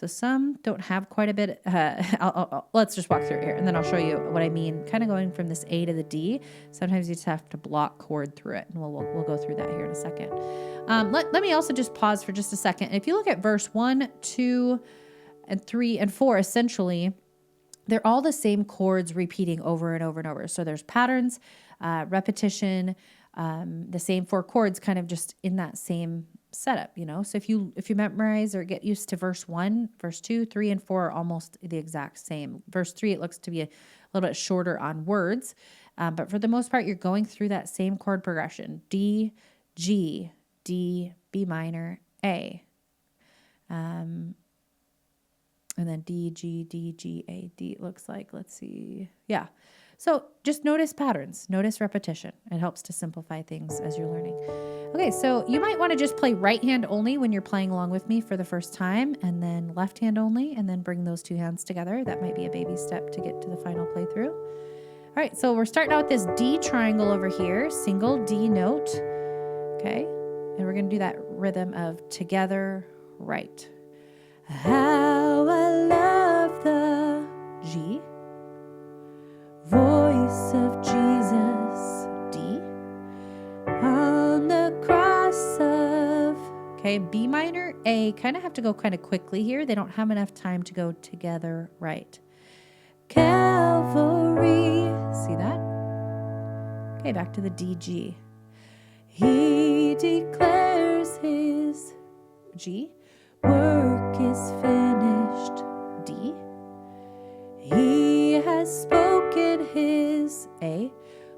So some don't have quite a bit. Let's just walk through it here, and then I'll show you what I mean. Kind of going from this A to the D. Sometimes you just have to block chord through it, and we'll go through that here in a second. Let me also just pause for just a second. If you look at verse 1, 2, and 3, and 4, essentially, they're all the same chords repeating over and over and over. So there's patterns, repetition, the same 4 chords kind of just in that same setup, So if you memorize or get used to verse 1, verse 2, 3, and 4 are almost the exact same. Verse 3, it looks to be a little bit shorter on words. But for the most part, you're going through that same chord progression. D, G, D, B minor, A. And then D, G, D, G, A, D, it looks like. Let's see. Yeah. So just notice patterns, notice repetition. It helps to simplify things as you're learning. Okay, so you might want to just play right hand only when you're playing along with me for the first time, and then left hand only, and then bring those 2 hands together. That might be a baby step to get to the final playthrough. All right, so we're starting out with this D triangle over here, single D note. Okay, and we're going to do that rhythm of together, right. How I love the G. Voice of Jesus, D. On the cross of, okay, B minor, A. Kind of have to go kind of quickly here. They don't have enough time to go together, right. Calvary, see that? Okay, back to the D, G. He declares his, G. Work is finished, D. He has spoken his, A,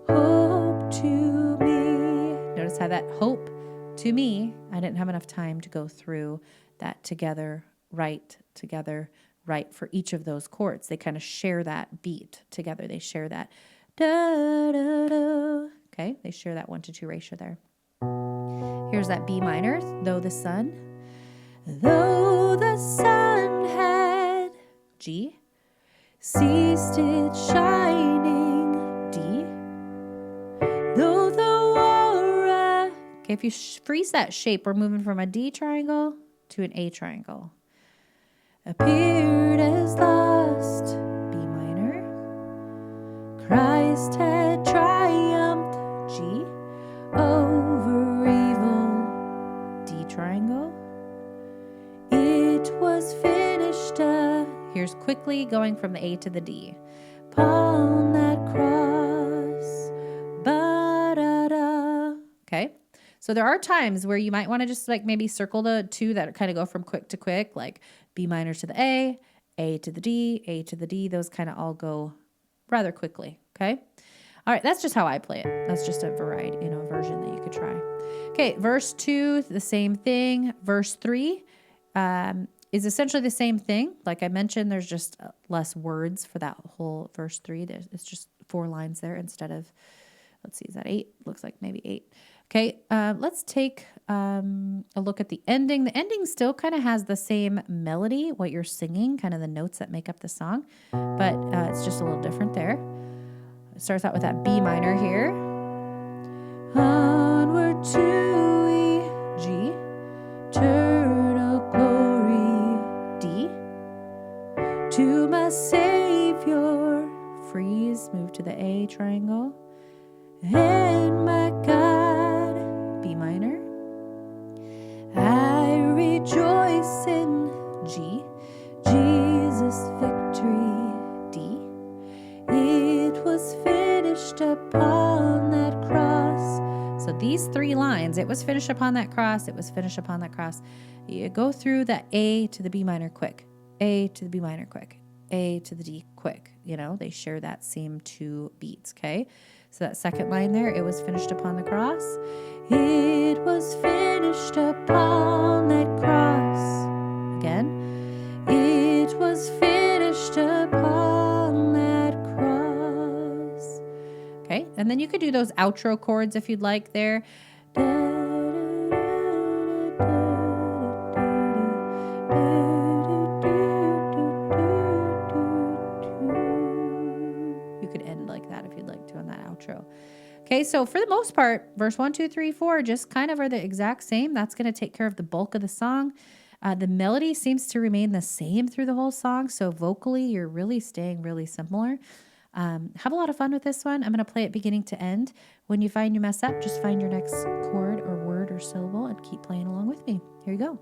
hope to me. Notice how that hope to me, I didn't have enough time to go through that together, right for each of those chords. They kind of share that beat together. They share that da, da, da. Okay, they share that 1-2 ratio there. Here's that B minor, though the sun had, G, ceased its shining, D, though the war, okay, if you freeze that shape, we're moving from a D triangle to an A triangle. Appeared as lost, B minor, Christ had triumphed, G, over evil, D triangle. It was finished, here's quickly going from the A to the D. Upon that cross, ba-da-da. Okay, so there are times where you might want to just like maybe circle the 2 that kind of go from quick to quick, like B minor to the A to the D, A to the D. Those kind of all go rather quickly, okay? All right, that's just how I play it. That's just a variety, version that you could try. Okay, verse 2, the same thing. Verse 3, is essentially the same thing. Like I mentioned, there's just less words for that whole verse 3. It's just 4 lines there instead of, let's see, is that 8? Looks like maybe 8. Okay, let's take a look at the ending. The ending still kind of has the same melody, what you're singing, kind of the notes that make up the song, but it's just a little different there. It starts out with that B minor here. Onward to E, G, eternal glory, D, to my Savior, freeze, move to the A triangle, and my God, B minor, I rejoice in G, Jesus' victory, D, it was finished upon that cross. So these 3 lines, it was finished upon that cross, it was finished upon that cross. You go through that A to the B minor quick, A to the B minor quick, A to the D quick. They share that same 2 beats, okay? So that second line there, it was finished upon the cross. It was finished upon that cross. Again, it was finished upon that cross. Okay, and then you could do those outro chords if you'd like there. You could end like that if you'd like to on that outro. Okay, so for the most part, verse 1, 2, 3, 4 just kind of are the exact same. That's going to take care of the bulk of the song. The melody seems to remain the same through the whole song. So vocally, you're really staying really similar. Have a lot of fun with this one. I'm going to play it beginning to end. When you find you mess up, just find your next chord or word or syllable and keep playing along with me. Here you go.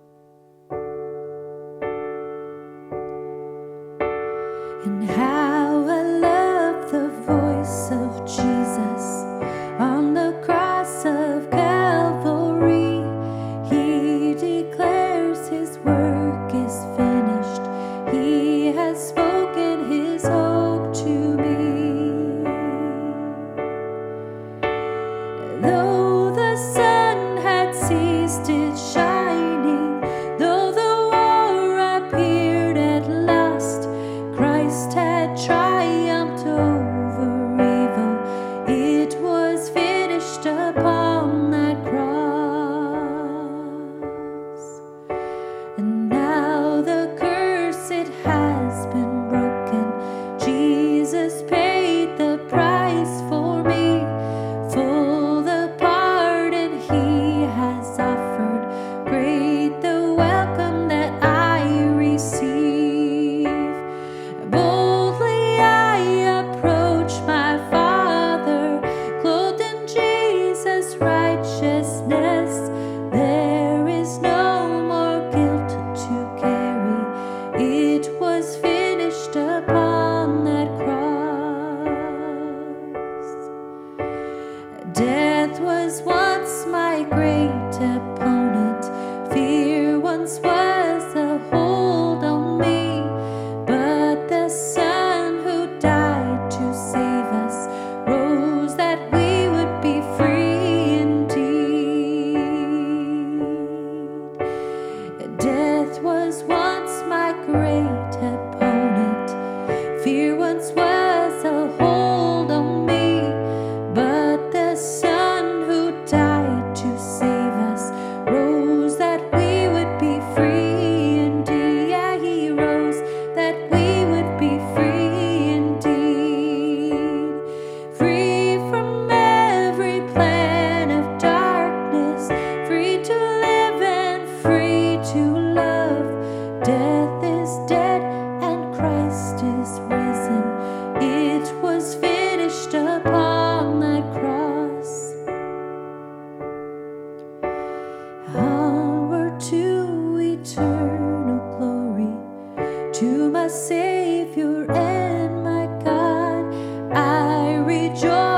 And how I love the voice of Jesus on the cross of Calvary. He declares his work is finished. He has spoken his hope to me. Though the sun had ceased its shining, though the war appeared at last, Christ had triumphed over evil. It was finished upon that cross. And now the curse, it has been broken. Jesus paid the price for me. Full the pardon he has offered. Great the welcome that I receive. Boldly I approach my Father, clothed in Jesus' righteousness. There is no more guilt to carry. It was finished upon that cross. Death was once my great opponent. Fear once was a hold on me. But the Son who died to save us rose that we would be free indeed. Death was once my great opponent. Fear once was a hold on me. But the Son who died to save us rose that we would be free indeed. Yeah, he rose that we would be free indeed. Free from every plan of darkness, free to live and free to love. Death is dead and Christ is risen. It was finished upon that cross. Onward to eternal glory, to my Savior and my God, I rejoice.